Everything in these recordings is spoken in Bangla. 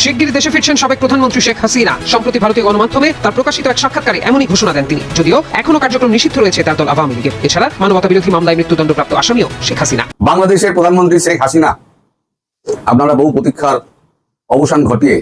শিগগিরই দেশে ফিরছেন সাবেক প্রধানমন্ত্রী শেখ হাসিনা। সম্প্রতি ভারতীয় গণমাধ্যমে তার প্রকাশিত এক সাক্ষাৎকারে এমনই ঘোষণা দেন তিনি, যদিও এখনো কার্যক্রম নিষিদ্ধ রয়েছে তার দল আওয়ামী লীগের। এছাড়া মানবতা বিরোধী মামলায় মৃত্যুদণ্ডপ্রাপ্ত আসামিও শেখ হাসিনা। বাংলাদেশের প্রধানমন্ত্রী শেখ হাসিনা আপনারা বহু প্রতীক্ষার অবসান ঘটিয়ে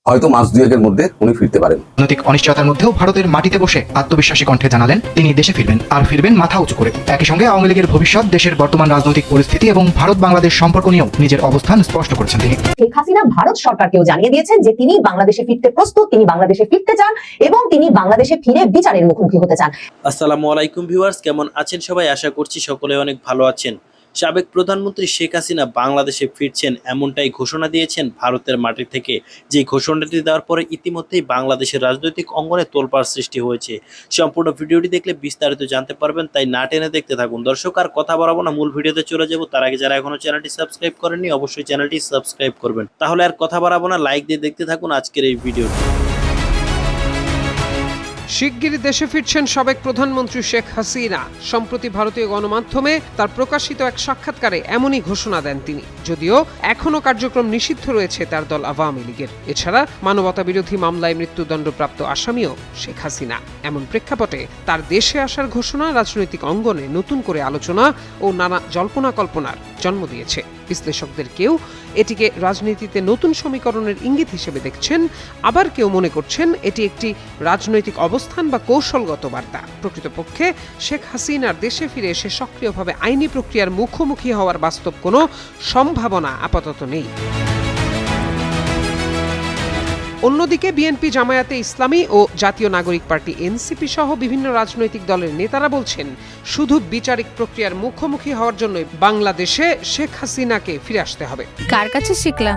হয়তো মাস দুয়েকের মধ্যে উনি ফিরতে পারেন। রাজনৈতিক অনিশ্চয়তার মধ্যেও ভারতের মাটিতে বসে আত্মবিশ্বাসী কণ্ঠে জানালেন তিনি দেশে ফিরবেন, আর ফিরবেন মাথা উঁচু করে। একই সঙ্গে আওয়ামী লীগের ভবিষ্যৎ, দেশের বর্তমান রাজনৈতিক পরিস্থিতি এবং ভারত বাংলাদেশ সম্পর্ক নিয়েও নিজের অবস্থান স্পষ্ট করেছেন তিনি। শেখ হাসিনা ভারত সরকারকেও জানিয়ে দিয়েছেন যে তিনি বাংলাদেশে ফিরতে প্রস্তুত, তিনি বাংলাদেশে ফিরতে চান এবং তিনি বাংলাদেশে ফিরে বিচারের মুখোমুখি হতে চান। আসসালামু আলাইকুম ভিউয়ার্স, কেমন আছেন সবাই? আশা করছি সকলে অনেক ভালো আছেন। সাবেক প্রধানমন্ত্রী শেখ হাসিনা বাংলাদেশে ফিরছেন এমনটাই ঘোষণা দিয়েছেন ভারতের মাটি থেকে। যে ঘোষণাটি দেওয়ার পরে ইতিমধ্যেই বাংলাদেশের রাজনৈতিক অঙ্গনে তোলপাড় সৃষ্টি হয়েছে। সম্পূর্ণ ভিডিওটি দেখলে বিস্তারিত জানতে পারবেন, তাই না টেনে দেখতে থাকুন। দর্শক, আর কথা বাড়াবো না, মূল ভিডিওতে চলে যাব। তার আগে যারা এখনো চ্যানেলটি সাবস্ক্রাইব করেননি অবশ্যই চ্যানেলটি সাবস্ক্রাইব করবেন। তাহলে আর কথা বাড়াবো না, লাইক দিয়ে দেখতে থাকুন আজকের এই ভিডিওটি। শিগগিরই দেশে ফিরছেন সাবেক প্রধানমন্ত্রী শেখ হাসিনা। সম্প্রতি ভারতীয় গণমাধ্যমে তার প্রকাশিত এক সাক্ষাৎকারে এমনই ঘোষণা দেন তিনি, যদিও এখনো কার্যক্রম নিষিদ্ধ রয়েছে তার দল আওয়ামী লীগের। এছাড়া মানবতা বিরোধী মামলায় মৃত্যুদণ্ডপ্রাপ্ত আসামিও শেখ হাসিনা। এমন প্রেক্ষাপটে তার দেশে আসার ঘোষণা রাজনৈতিক অঙ্গনে নতুন করে আলোচনা ও নানা জল্পনা কল্পনার জন্ম দিয়েছে। বিশ্লেষকদের কেউ এটিকে রাজনীতিতে নতুন সমীকরণের ইঙ্গিত হিসেবে দেখছেন, আবার কেউ মনে করছেন এটি একটি রাজনৈতিক অবস্থান বা কৌশলগত বার্তা। প্রকৃতপক্ষে শেখ হাসিনার দেশে ফিরে এসে সক্রিয়ভাবে আইনি প্রক্রিয়ার মুখোমুখি হওয়ার বাস্তব কোনো সম্ভাবনা আপাতত নেই। অন্যদিকে বিএনপি, জামায়াতে ইসলামী ও জাতীয় নাগরিক পার্টি এনসিপি সহ বিভিন্ন রাজনৈতিক দলের নেতারা বলছেন, শুধু বিচারিক প্রক্রিয়ার মুখোমুখি হওয়ার জন্যই বাংলাদেশে শেখ হাসিনাকে ফিরে আসতে হবে। কার কাছে শিখলা?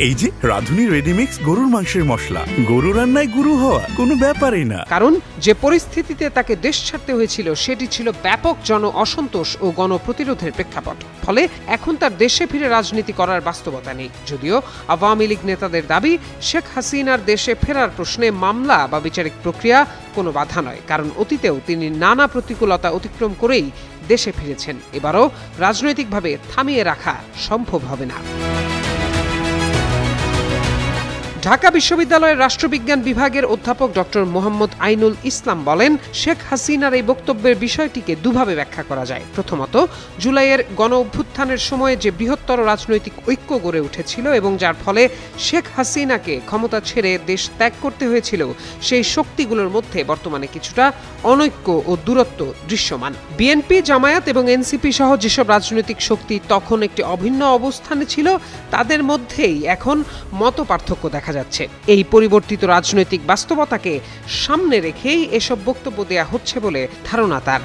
এই যে রাধুনী রেডিমিক্স গরুর মাংসের মশলা, গরু রান্নায় গুরু হওয়া কোনো ব্যাপারই না। কারণ যে পরিস্থিতিতে তাকে দেশ ছাড়তে হয়েছিল সেটি ছিল ব্যাপক জন অসন্তোষ ও গণপ্রতিরোধের প্রেক্ষাপট। ফলে এখন তার দেশে ফিরে রাজনীতি করার বাস্তবতা নেই। যদিও আওয়ামী লীগ নেতাদের দাবি, শেখ হাসিনার দেশে ফেরার প্রশ্নে মামলা বা বিচারিক প্রক্রিয়া কোনো বাধা নয়, কারণ অতীতেও তিনি নানা প্রতিকূলতা অতিক্রম করেই দেশে ফিরেছেন। এবারও রাজনৈতিকভাবে থামিয়ে রাখা সম্ভব হবে না। ঢাকা বিশ্ববিদ্যালয়ের রাষ্ট্রবিজ্ঞান বিভাগের অধ্যাপক ডক্টর মোহাম্মদ আইনুল ইসলাম বলেন, শেখ হাসিনার এই বক্তব্যের বিষয়টিকে দুভাবে ব্যাখ্যা করা যায়। প্রথমত, জুলাইয়ের গণ অভ্যুত্থানের সময়ে যে বৃহত্তর রাজনৈতিক ঐক্য গড়ে উঠেছিল এবং যার ফলে শেখ হাসিনাকে ক্ষমতা ছেড়ে দেশ ত্যাগ করতে হয়েছিল, সেই শক্তিগুলোর মধ্যে বর্তমানে কিছুটা অনৈক্য ও দূরত্ব দৃশ্যমান। বিএনপি, জামায়াত এবং এনসিপি সহ যেসব রাজনৈতিক শক্তি তখন একটি অভিন্ন অবস্থানে ছিল, তাদের মধ্যেই এখন মতপার্থক্য দেখা যাচ্ছে। এই পরিবর্তিত রাজনৈতিক বাস্তবতাকে সামনে রেখেই এসব বক্তব্য দেয়া হচ্ছে বলে ধারণা তার।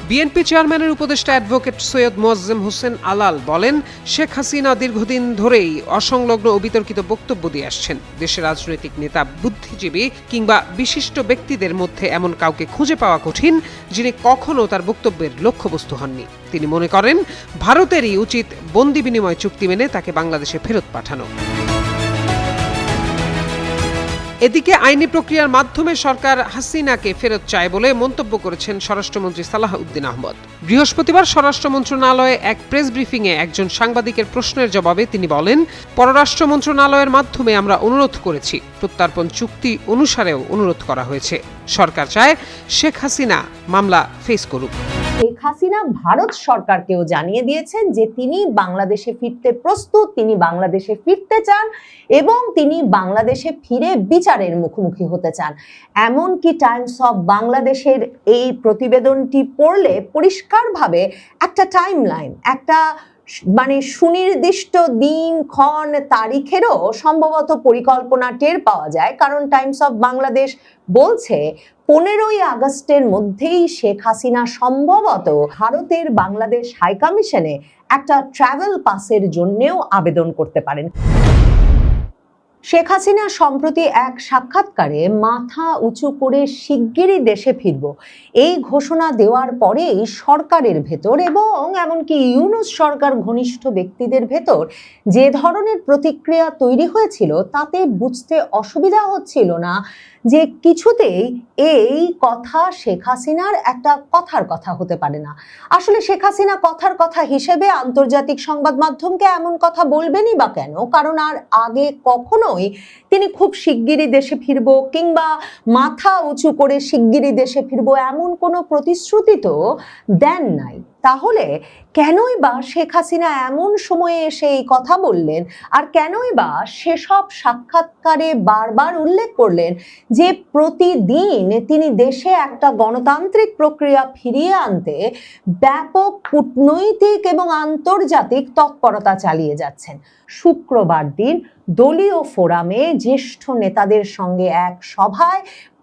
বিএনপি চেয়ারম্যানের উপদেষ্টা অ্যাডভোকেট সৈয়দ মোয়াজ্জেম হোসেন আলাল বলেন, শেখ হাসিনা দীর্ঘদিন ধরেই অসংলগ্ন ও বিতর্কিত বক্তব্য দিয়ে আসছেন। দেশের রাজনৈতিক নেতা, বুদ্ধিজীবী কিংবা বিশিষ্ট ব্যক্তিদের মধ্যে এমন কাউকে খুঁজে পাওয়া কঠিন যিনি কখনো তার বক্তব্যের লক্ষ্যবস্তু হননি। তিনি মনে করেন, ভারতেরই উচিত বন্দি বিনিময় চুক্তি মেনে তাকে বাংলাদেশে ফেরত পাঠানো। এদিকে আইনি প্রক্রিয়ার মাধ্যমে সরকার হাসিনাকে ফেরত চায় বলে মন্তব্য করেছেন স্বরাষ্ট্রমন্ত্রী সালাহউদ্দিন আহমদ। বৃহস্পতিবার স্বরাষ্ট্র মন্ত্রণালয়ে এক প্রেস ব্রিফিংয়ে একজন সাংবাদিকের প্রশ্নের জবাবে তিনি বলেন, পররাষ্ট্র মন্ত্রণালয়ের মাধ্যমে আমরা অনুরোধ করেছি, প্রত্যর্পণ চুক্তি অনুসারেও অনুরোধ করা হয়েছে। সরকার চায় শেখ হাসিনা মামলা ফেস করুক। শেখ হাসিনা ভারত সরকারকেও জানিয়ে দিয়েছেন যে তিনি বাংলাদেশে ফিরতে প্রস্তুত, তিনি বাংলাদেশে ফিরতে চান এবং তিনি বাংলাদেশে ফিরে বিচারের মুখোমুখি হতে চান। এমনকি টাইমস অফ বাংলাদেশের এই প্রতিবেদনটি পড়লে পরিষ্কারভাবে একটা টাইমলাইন, একটা সুনির্দিষ্ট দিন, ক্ষণ, তারিখেরও সম্ভবত পরিকল্পনা টের পাওয়া যায়। কারণ টাইমস অফ বাংলাদেশ বলছে 15ই আগস্টের মধ্যেই শেখ হাসিনা সম্ভবত ভারতের বাংলাদেশ হাইকমিশনে একটা ট্রাভেল পাসের জন্যেও আবেদন করতে পারেন। শেখ হাসিনা সম্প্রতি এক সাক্ষাৎকারে মাথা উঁচু করে শিগগিরই দেশে ফিরব এই ঘোষণা দেওয়ার পরেই সরকারের ভেতর এবং এমনকি ইউনূস সরকার ঘনিষ্ঠ ব্যক্তিদের ভেতর যে ধরনের প্রতিক্রিয়া তৈরি হয়েছিল তাতে বুঝতে অসুবিধা হচ্ছিল না যে কিছুতেই এই কথা শেখ হাসিনার একটা কথার কথা হতে পারে না। আসলে শেখ হাসিনা কথার কথা হিসেবে আন্তর্জাতিক সংবাদ মাধ্যমকে এমন কথা বলবেনই বা কেন? কারণ আর আগে কখনোই তিনি খুব শিগগিরই দেশে ফিরবো কিংবা মাথা উঁচু করে শিগগিরই দেশে ফিরবো এমন কোনো প্রতিশ্রুতি তো দেন নাই। তাহলে কেনই বা শেখ হাসিনা এমন সময়ে এসে এই কথা বললেন, আর কেনই বা সেসব সাক্ষাৎকারে বারবার উল্লেখ করলেন যে প্রতিদিন তিনি দেশে একটা গণতান্ত্রিক প্রক্রিয়া ফিরিয়ে আনতে ব্যাপক কূটনৈতিক এবং আন্তর্জাতিক তৎপরতা চালিয়ে যাচ্ছেন? শুক্রবার দিন দলীয় ফোরামে জ্যেষ্ঠ নেতাদের সঙ্গে এক সভায়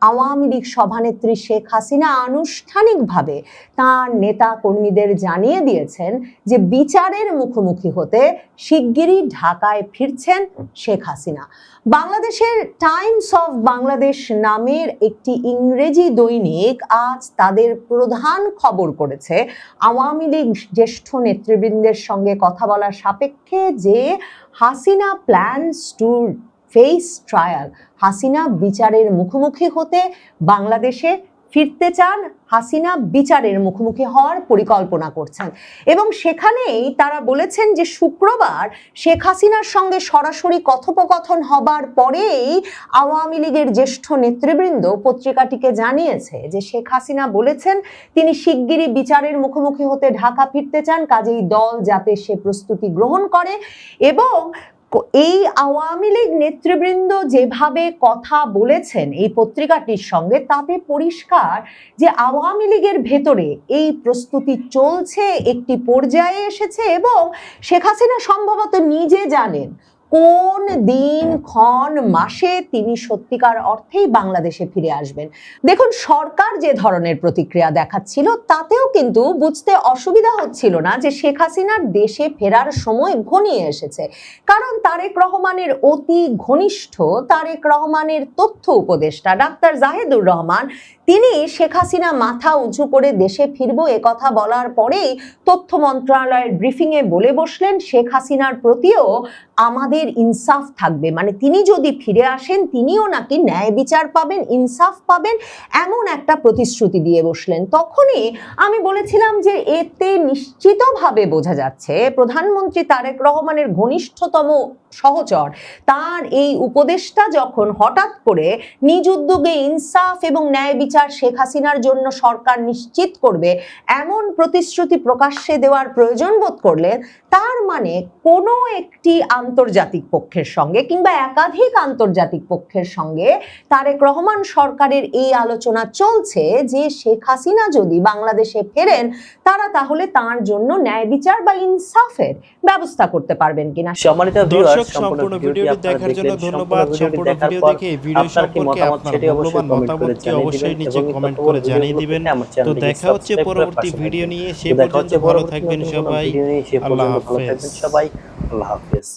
আওয়ামী লীগ সভানেত্রী শেখ হাসিনা আনুষ্ঠানিকভাবে তাঁর নেতা কর্মীদের জানিয়ে দিয়েছেন যে বিচারের মুখোমুখি হতে শিগগিরই ঢাকায় ফিরছেন শেখ হাসিনা। বাংলাদেশের টাইমস অফ বাংলাদেশ নামের একটি ইংরেজি দৈনিক আজ তাদের প্রধান খবর করেছে আওয়ামী লীগ জ্যেষ্ঠ নেতৃবৃন্দের সঙ্গে কথা বলার সাপেক্ষে যে Hasina plans to face trial, Hasina বিচারের মুখোমুখি হতে বাংলাদেশে ফিরতে চান, হাসিনা বিচারের মুখোমুখি হওয়ার পরিকল্পনা করছেন। এবং সেখানেই তারা বলেছেন যে শুক্রবার শেখ হাসিনার সঙ্গে সরাসরি কথোপকথন হবার পরেই আওয়ামী লীগের জ্যেষ্ঠ নেতৃবৃন্দ পত্রিকাটিকে জানিয়েছে যে শেখ হাসিনা বলেছেন তিনি শিগগিরই বিচারের মুখোমুখি হতে ঢাকা ফিরতে চান, কাজেই দল যাতে সে প্রস্তুতি গ্রহণ করে। এবং এই আওয়ামী লীগ নেতৃবৃন্দ যেভাবে কথা বলেছেন এই পত্রিকাটির সঙ্গে, তাতে পরিষ্কার যে আওয়ামী লীগের ভেতরে এই প্রস্তুতি চলছে, একটি পর্যায়ে এসেছে এবং শেখ হাসিনা সম্ভবত নিজে জানেন কোন দিন ক্ষণ মাসে তিনি সত্যিকার অর্থেই বাংলাদেশে ফিরে আসবেন। দেখুন, সরকার যে ধরনের প্রতিক্রিয়া দেখাচ্ছিল তাতেও কিন্তু বুঝতে অসুবিধা হচ্ছিল না যে শেখ হাসিনার দেশে ফেরার সময় ঘনিয়ে এসেছে। কারণ তারেক রহমানের অতি ঘনিষ্ঠ, তারেক রহমানের তথ্য উপদেষ্টা ডাক্তার জাহেদুর রহমান তিনি শেখ হাসিনা মাথা উঁচু করে দেশে ফিরবো একথা বলার পরেই তথ্য মন্ত্রণালয়ের ব্রিফিংয়ে বলে বসলেন শেখ হাসিনার প্রতিও আমাদের ইনসাফ থাকবে, মানে তিনি যদি ফিরে আসেন তিনিও নাকি ন্যায় বিচার পাবেন, ইনসাফ পাবেন, এমন একটা প্রতিশ্রুতি দিয়ে বসলেন। তখনই আমি বলেছিলাম যে এতে নিশ্চিতভাবে বোঝা যাচ্ছে প্রধানমন্ত্রী তারেক রহমানের ঘনিষ্ঠতম সহচর তার এই উপদেষ্টা যখন হঠাৎ করে নিজ উদ্যোগে ইনসাফ এবং ন্যায় বিচার শেখ হাসিনার জন্য সরকার নিশ্চিত করবে এমন প্রতিশ্রুতি প্রকাশ্যে দেওয়ার প্রয়োজন বোধ করলেন, তার মানে কোনো একটি আন্তর্জাতিক পক্ষের সঙ্গে কিংবা একাধিক আন্তর্জাতিক পক্ষের সঙ্গে তারেক রহমান সরকারের এই আলোচনা চলছে যে শেখ হাসিনা যদি বাংলাদেশে ফেরেন তারা তাহলে তার জন্য ন্যায় বিচার বা ইনসাফের ব্যবস্থা করতে পারবেন কিনা। সম্মানিত ভিউয়ার্স, সম্পূর্ণ ভিডিওটি দেখার জন্য ধন্যবাদ। সম্পূর্ণ ভিডিও দেখে ভিডিও সম্পর্কে আপনার মূল্যবান মতামতটি অবশ্যই নিচে কমেন্ট করে জানিয়ে দিবেন। তো দেখা হচ্ছে পরবর্তী ভিডিও নিয়ে, সে পর্যন্ত ভালো থাকবেন সবাই। আল্লাহ হাফেজ। আল্লাহ হাফেজ।